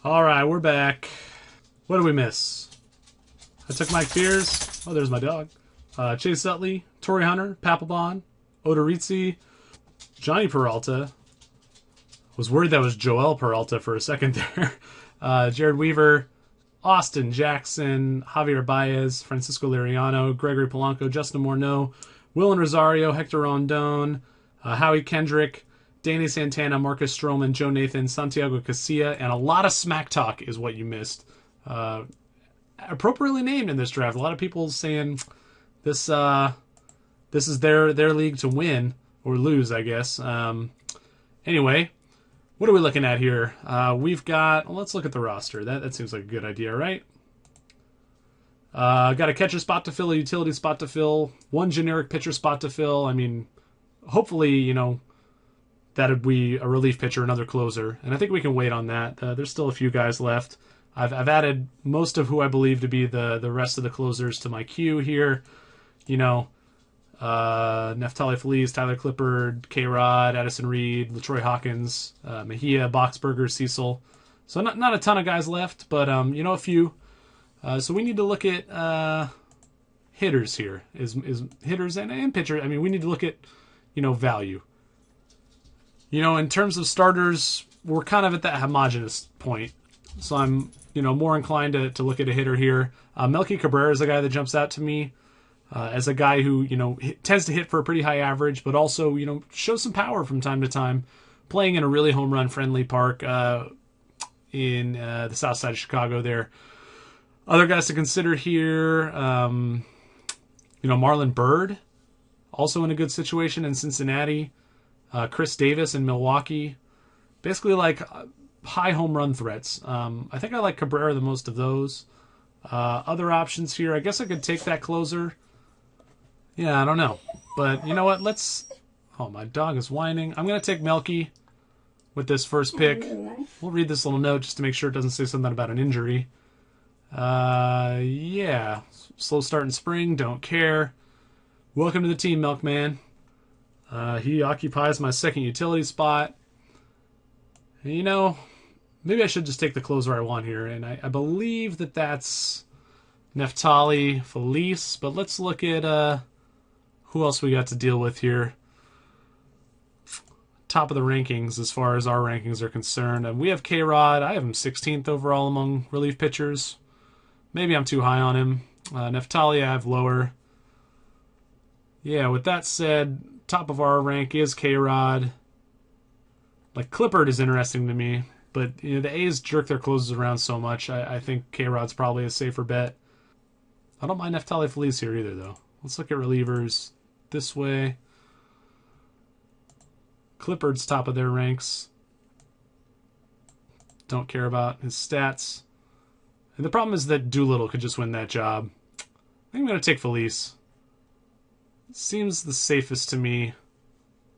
All right, we're back. What did we miss? I took Mike Fears. Oh, there's my dog. Chase Utley, Torrey Hunter, Papelbon, Odorizzi, Johnny Peralta. Was worried that was Joel Peralta for a second there. Jared Weaver, Austin Jackson, Javier Baez, Francisco Liriano, Gregory Polanco, Justin Morneau, Willen Rosario, Hector Rondon, Howie Kendrick, Danny Santana, Marcus Stroman, Joe Nathan, Santiago Casilla, and a lot of smack talk is what you missed. Appropriately named in this draft. A lot of people saying this is their league to win or lose, I guess. Anyway, what are we looking at here? We've got... Well, let's look at the roster. That seems like a good idea, right? Got a catcher spot to fill, a utility spot to fill, one generic pitcher spot to fill. I mean, hopefully, that'd be a relief pitcher, another closer. And I think we can wait on that. There's still a few guys left. I've added most of who I believe to be the rest of the closers to my queue here. Neftali Feliz, Tyler Clippard, K-Rod, Addison Reed, LaTroy Hawkins, Mejia, Boxberger, Cecil. So not a ton of guys left, but a few. So we need to look at hitters here. Is hitters and pitchers. I mean, we need to look at value. In terms of starters, we're kind of at that homogenous point. So I'm more inclined to look at a hitter here. Melky Cabrera is a guy that jumps out to me. As a guy who, tends to hit for a pretty high average, but also, shows some power from time to time, playing in a really home run friendly park in the south side of Chicago there. Other guys to consider here, Marlon Byrd, also in a good situation in Cincinnati. Chris Davis in Milwaukee. Basically like high home run threats. I think I like Cabrera the most of those. Other options here, I guess I could take that closer. Yeah, I don't know. But you know what? Oh, my dog is whining. I'm going to take Melky with this first pick. We'll read this little note just to make sure it doesn't say something about an injury. Yeah. Slow start in spring. Don't care. Welcome to the team, Milkman. He occupies my second utility spot. And, maybe I should just take the closer I want here. And I believe that's Neftali Feliz. But let's look at... who else we got to deal with here? Top of the rankings as far as our rankings are concerned. And we have K-Rod. I have him 16th overall among relief pitchers. Maybe I'm too high on him. Neftali I have lower. Yeah, with that said, top of our rank is K-Rod. Like, Clippard is interesting to me. But, the A's jerk their closes around so much. I think K-Rod's probably a safer bet. I don't mind Neftali Feliz here either, though. Let's look at relievers this way. Clippard's top of their ranks. Don't care about his stats. And the problem is that Doolittle could just win that job. I think I'm going to take Feliz. Seems the safest to me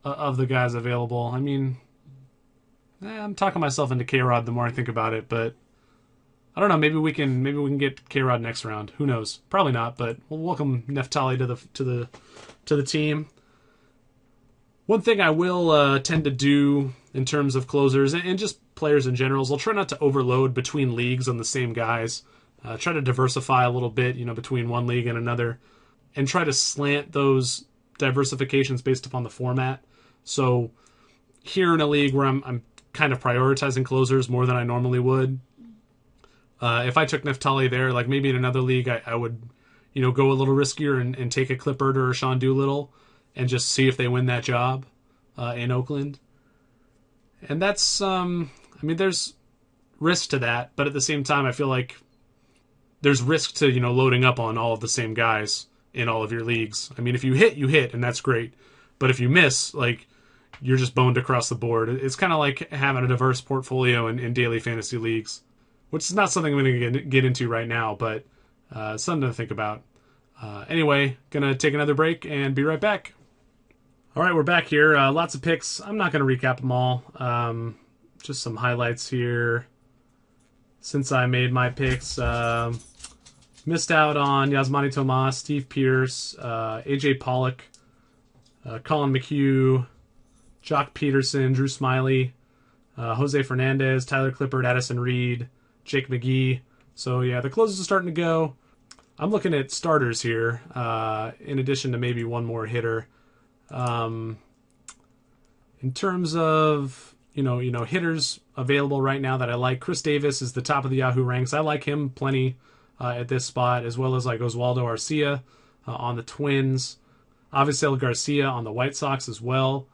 of the guys available. I mean, I'm talking myself into K-Rod the more I think about it, but I don't know. Maybe we can get K-Rod next round. Who knows? Probably not, but we'll welcome Neftali to the team. One thing I will tend to do in terms of closers and just players in general is I'll try not to overload between leagues on the same guys. Try to diversify a little bit, between one league and another, and try to slant those diversifications based upon the format. So here in a league where I'm kind of prioritizing closers more than I normally would. If I took Neftali there, like maybe in another league, I would, go a little riskier and take a Clippard or a Sean Doolittle and just see if they win that job in Oakland. And that's, there's risk to that, but at the same time, I feel like there's risk to, loading up on all of the same guys in all of your leagues. I mean, if you hit, and that's great. But if you miss, you're just boned across the board. It's kind of like having a diverse portfolio in daily fantasy leagues, which is not something I'm going to get into right now, but something to think about. Anyway, going to take another break and be right back. All right, we're back here. Lots of picks. I'm not going to recap them all. Just some highlights here. Since I made my picks, missed out on Yasmani Tomas, Steve Pierce, AJ Pollock, Colin McHugh, Jock Peterson, Drew Smiley, Jose Fernandez, Tyler Clippard, Addison Reed, Jake McGee. So yeah, the closers are starting to go. I'm looking at starters here, in addition to maybe one more hitter. In terms of hitters available right now that I like, Chris Davis is the top of the Yahoo ranks. I like him plenty at this spot, as well as like Oswaldo Arcia on the Twins, Avisail Garcia on the White Sox as well.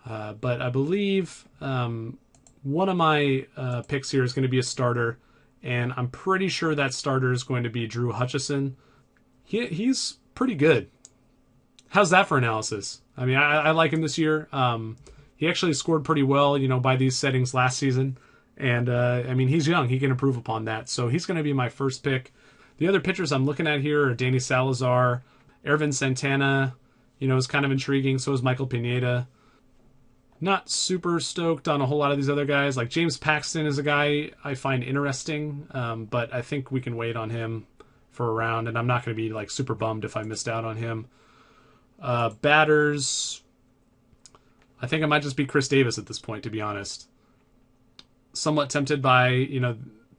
But I believe one of my picks here is going to be a starter, and I'm pretty sure that starter is going to be Drew Hutchison. He's pretty good. How's that for analysis? I mean, I like him this year. He actually scored pretty well, by these settings last season. And, I mean, he's young. He can improve upon that. So he's going to be my first pick. The other pitchers I'm looking at here are Danny Salazar. Ervin Santana, is kind of intriguing. So is Michael Pineda. Not super stoked on a whole lot of these other guys. Like James Paxton is a guy I find interesting, but I think we can wait on him for a round, and I'm not going to be like super bummed if I missed out on him. Batters, I think I might just be Chris Davis at this point, to be honest. Somewhat tempted by,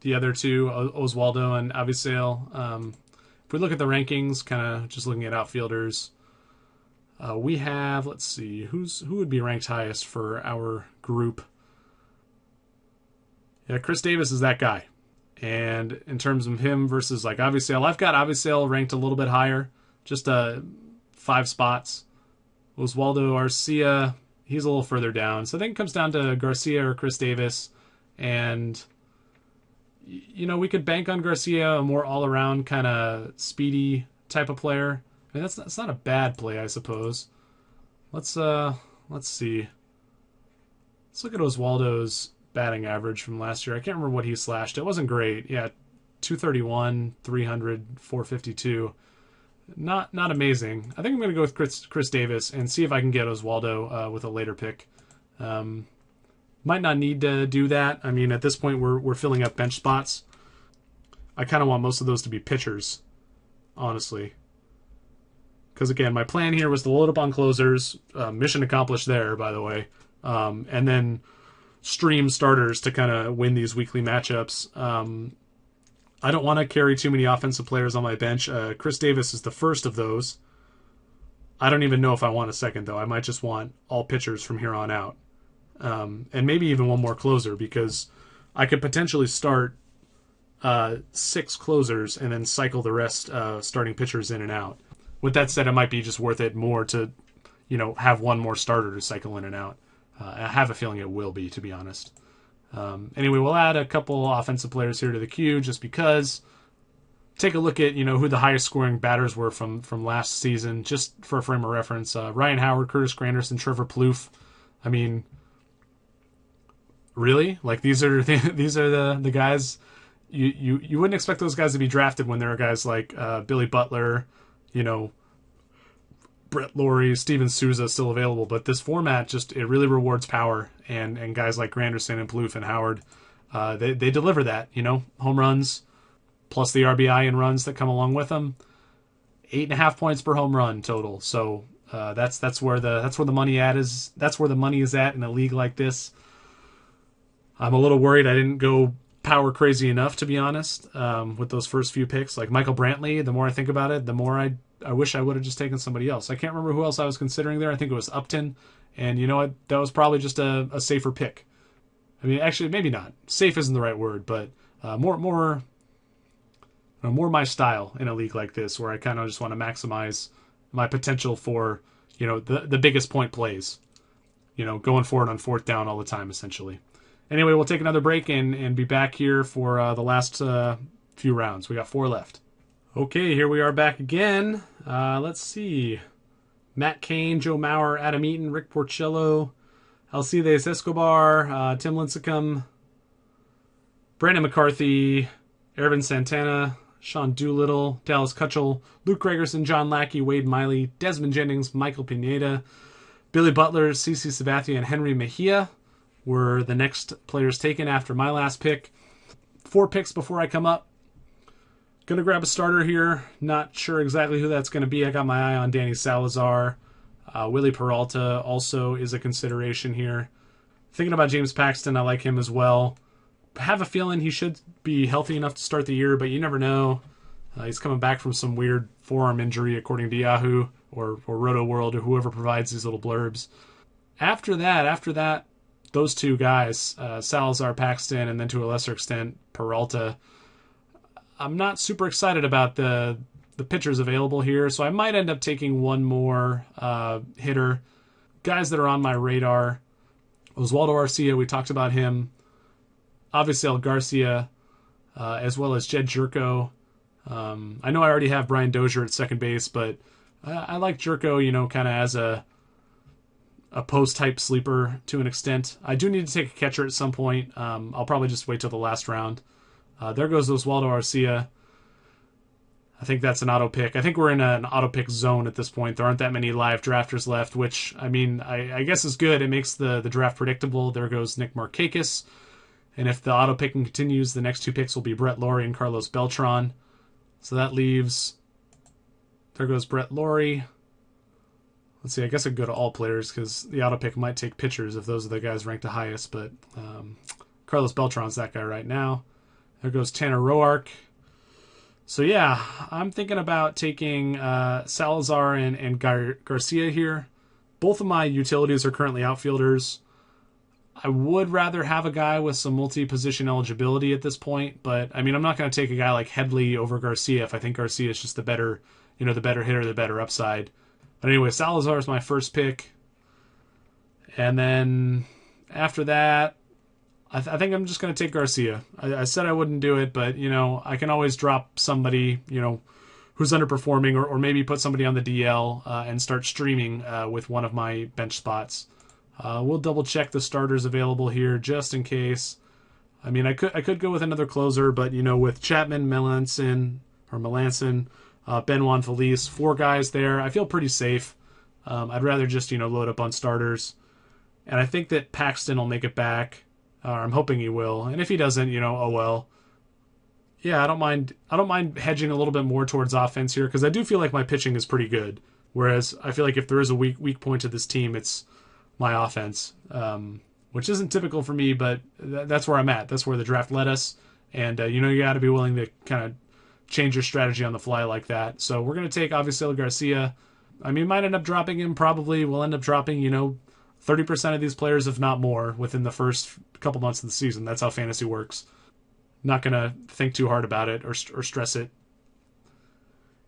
the other two, Oswaldo and Avisail. If we look at the rankings, kind of just looking at outfielders, we have, let's see, who would be ranked highest for our group? Yeah, Chris Davis is that guy. And in terms of him versus like Avisail, I've got Avisail ranked a little bit higher, just 5 spots. Oswaldo Arcia, he's a little further down. So I think it comes down to Garcia or Chris Davis. And, we could bank on Garcia, a more all-around kind of speedy type of player. I mean, that's not a bad play, I suppose. Let's see. Let's look at Oswaldo's batting average from last year. I can't remember what he slashed. It wasn't great. Yeah, 231, 300, 452. Not amazing. I think I'm going to go with Chris Davis and see if I can get Oswaldo with a later pick. Might not need to do that. I mean, at this point, we're filling up bench spots. I kind of want most of those to be pitchers, honestly. Because, again, my plan here was to load up on closers. Mission accomplished there, by the way. And then stream starters to kind of win these weekly matchups. I don't want to carry too many offensive players on my bench. Chris Davis is the first of those. I don't even know if I want a second, though. I might just want all pitchers from here on out. And maybe even one more closer, because I could potentially start 6 closers and then cycle the rest starting pitchers in and out. With that said, it might be just worth it more to, have one more starter to cycle in and out. I have a feeling it will be, to be honest. Anyway, we'll add a couple offensive players here to the queue just because. Take a look at, who the highest scoring batters were from last season, just for a frame of reference. Ryan Howard, Curtis Granderson, Trevor Plouffe. I mean, really? Like, these are the guys you wouldn't expect those guys to be drafted when there are guys like Billy Butler, Brett Laurie, Steven Souza still available. But this format it really rewards power, and guys like Granderson and Plouffe and Howard, they deliver that, home runs plus the RBI and runs that come along with them. 8.5 points per home run total. So that's where the money is. That's where the money is at in a league like this. I'm a little worried I didn't go power crazy enough, to be honest, with those first few picks. Like Michael Brantley, the more I think about it, the more I wish I would have just taken somebody else. I can't remember who else I was considering there. I think it was Upton. And you know what? That was probably just a safer pick. I mean, actually, maybe not. Safe isn't the right word, but more my style in a league like this, where I kind of just want to maximize my potential for, the biggest point plays, going forward on 4th down all the time, essentially. Anyway, we'll take another break and be back here for the last few rounds. We got 4 left. Okay, here we are back again. Let's see. Matt Cain, Joe Mauer, Adam Eaton, Rick Porcello, Alcides Escobar, Tim Lincecum, Brandon McCarthy, Ervin Santana, Sean Doolittle, Dallas Keuchel, Luke Gregerson, John Lackey, Wade Miley, Desmond Jennings, Michael Pineda, Billy Butler, CeCe Sabathia, and Henry Mejia were the next players taken after my last pick. 4 picks before I come up. Gonna grab a starter here. Not sure exactly who that's going to be. I got my eye on Danny Salazar. Willie Peralta also is a consideration here. Thinking about James Paxton, I like him as well. Have a feeling he should be healthy enough to start the year, but you never know. He's coming back from some weird forearm injury, according to Yahoo or Roto World or whoever provides these little blurbs. After that, those two guys, Salazar, Paxton, and then to a lesser extent, Peralta, I'm not super excited about the pitchers available here, so I might end up taking one more hitter. Guys that are on my radar, Oswaldo Arcia, we talked about him. Obviously, El Garcia, as well as Jed Jerko. I know I already have Brian Dozier at second base, but I like Jerko, kind of as a post-type sleeper to an extent. I do need to take a catcher at some point. I'll probably just wait till the last round. There goes Oswaldo Arcia. I think that's an auto pick. I think we're in an auto pick zone at this point. There aren't that many live drafters left, which, I guess is good. It makes the draft predictable. There goes Nick Markakis. And if the auto picking continues, the next two picks will be Brett Lawrie and Carlos Beltran. So that leaves... There goes Brett Lawrie. Let's see, I guess I could go to all players because the auto pick might take pitchers if those are the guys ranked the highest. But Carlos Beltran's that guy right now. There goes Tanner Roark. So yeah, I'm thinking about taking Salazar and Garcia here. Both of my utilities are currently outfielders. I would rather have a guy with some multi-position eligibility at this point, but I'm not going to take a guy like Headley over Garcia if I think Garcia is just the better hitter, the better upside. But anyway, Salazar is my first pick. And then after that, I think I'm just going to take Garcia. I said I wouldn't do it, but, I can always drop somebody, who's underperforming or maybe put somebody on the DL and start streaming with one of my bench spots. We'll double check the starters available here just in case. I could go with another closer, but, with Chapman, Melanson, Ben Juan Feliz, 4 guys there, I feel pretty safe. I'd rather just, load up on starters. And I think that Paxton will make it back. I'm hoping he will. And if he doesn't, oh well. Yeah, I don't mind hedging a little bit more towards offense here because I do feel like my pitching is pretty good. Whereas I feel like if there is a weak point to this team, it's my offense, which isn't typical for me, but that's where I'm at. That's where the draft led us. And, you got to be willing to kind of change your strategy on the fly like that. So we're going to take, obviously, El Garcia. Might end up dropping him. Probably we'll end up dropping, 30% of these players, if not more, within the first couple months of the season. That's how fantasy works. Not going to think too hard about it or stress it.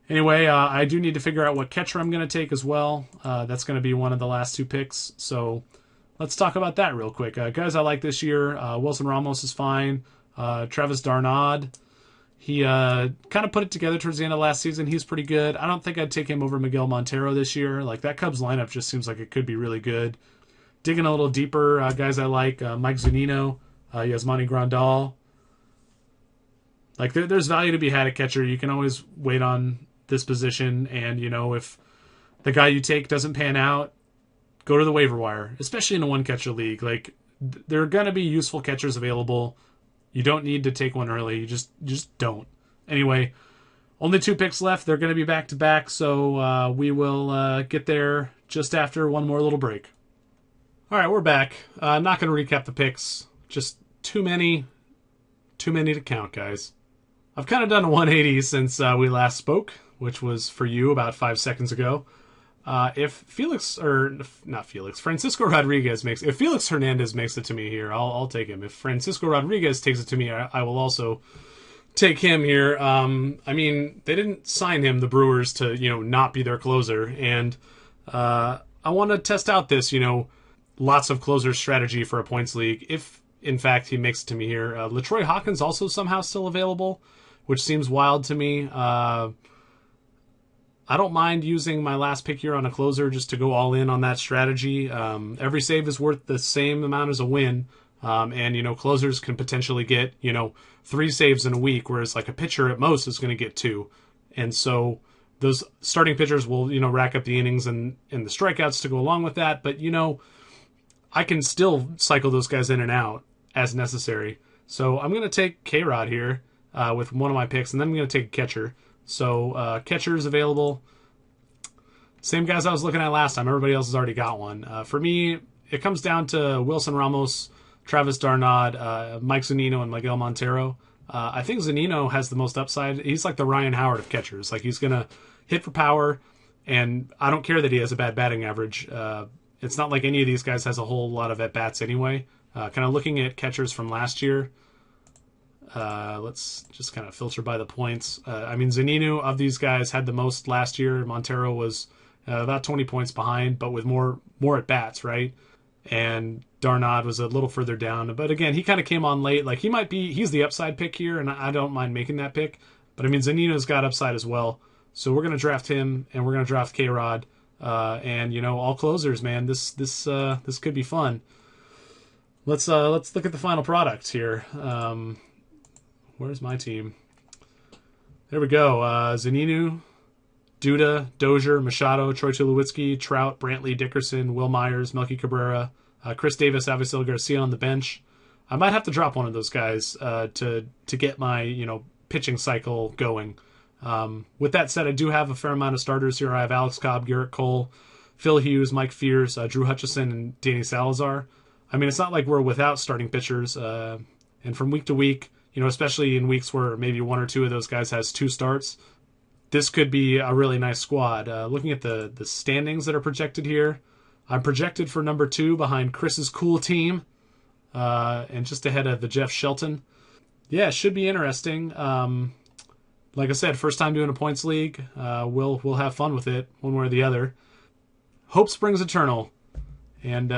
Anyway, I do need to figure out what catcher I'm going to take as well. That's going to be one of the last 2 picks. So let's talk about that real quick. Guys I like this year, Wilson Ramos is fine. Travis Darnaud, he kind of put it together towards the end of last season. He's pretty good. I don't think I'd take him over Miguel Montero this year. Like, that Cubs lineup just seems like it could be really good. Digging a little deeper, guys I like, Mike Zunino, Yasmani Grandal. Like, there's value to be had at catcher. You can always wait on this position, and, if the guy you take doesn't pan out, go to the waiver wire, especially in a one-catcher league. Like, there are going to be useful catchers available. You don't need to take one early. You just don't. Anyway, only 2 picks left. They're going to be back-to-back, so we will get there just after one more little break. All right, we're back. I'm not going to recap the picks. Just too many to count, guys. I've kind of done a 180 since we last spoke, which was for you about 5 seconds ago. If Felix Hernandez makes it to me here, I'll take him. If Francisco Rodriguez takes it to me, I will also take him here. They didn't sign him, the Brewers, to not be their closer, and I want to test out this lots of closer strategy for a points league. If in fact he makes it to me here, LaTroy Hawkins also somehow still available, which seems wild to me. I don't mind using my last pick here on a closer just to go all in on that strategy. Every save is worth the same amount as a win. And closers can potentially get, 3 saves in a week, whereas like a pitcher at most is going to get 2. And so those starting pitchers will, rack up the innings and the strikeouts to go along with that. But, I can still cycle those guys in and out as necessary. So I'm going to take K-Rod here with one of my picks, and then I'm going to take a catcher. So catchers available. Same guys I was looking at last time. Everybody else has already got one. For me, it comes down to Wilson Ramos, Travis Darnaud, Mike Zunino, and Miguel Montero. I think Zunino has the most upside. He's like the Ryan Howard of catchers. Like, he's going to hit for power, and I don't care that he has a bad batting average. It's not like any of these guys has a whole lot of at-bats anyway. Kind of looking at catchers from last year, let's just kind of filter by the points. I mean, Zunino of these guys had the most last year. Montero was about 20 points behind, but with more at-bats, right? And Darnaud was a little further down. But again, he kind of came on late. Like, he's the upside pick here, and I don't mind making that pick. But I mean, Zunino's got upside as well. So we're going to draft him, and we're going to draft K-Rod. And, you know, all closers, man. This could be fun. Let's look at the final product here. Where's my team? There we go. Zunino, Duda, Dozier, Machado, Troy Tulowitzki, Trout, Brantley, Dickerson, Will Myers, Melky Cabrera, Chris Davis, Avisail Garcia on the bench. I might have to drop one of those guys to get my, you know, pitching cycle going. With that said, I do have a fair amount of starters here. I have Alex Cobb, Garrett Cole, Phil Hughes, Mike Fears, Drew Hutchison, and Danny Salazar. I mean, it's not like we're without starting pitchers. And from week to week, you know, especially in weeks where maybe one or two of those guys has 2 starts, this could be a really nice squad. Looking at the standings that are projected here, I'm projected for number 2 behind Chris's cool team, and just ahead of the Jeff Shelton. Yeah, it should be interesting. Like I said, first time doing a points league. We'll have fun with it one way or the other. Hope springs eternal, and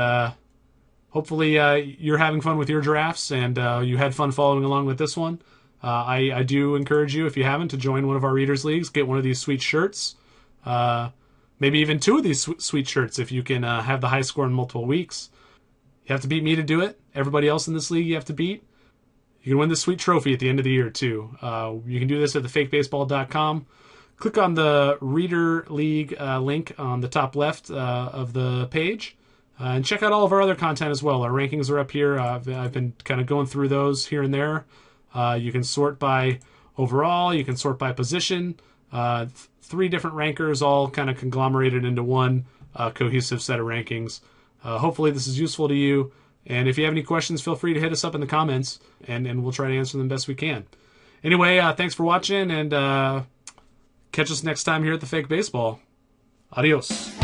hopefully you're having fun with your drafts, and you had fun following along with this one. I do encourage you, if you haven't, to join one of our Readers Leagues. Get one of these sweet shirts. Maybe even 2 of these sweet shirts if you can have the high score in multiple weeks. You have to beat me to do it. Everybody else in this league you have to beat. You can win this sweet trophy at the end of the year, too. You can do this at thefakebaseball.com. Click on the Reader League link on the top left of the page. And check out all of our other content as well. Our rankings are up here. I've been kind of going through those here and there. You can sort by overall. You can sort by position. 3 different rankers all kind of conglomerated into one cohesive set of rankings. Hopefully this is useful to you. And if you have any questions, feel free to hit us up in the comments, and we'll try to answer them best we can. Anyway, thanks for watching, and catch us next time here at The Fake Baseball. Adios.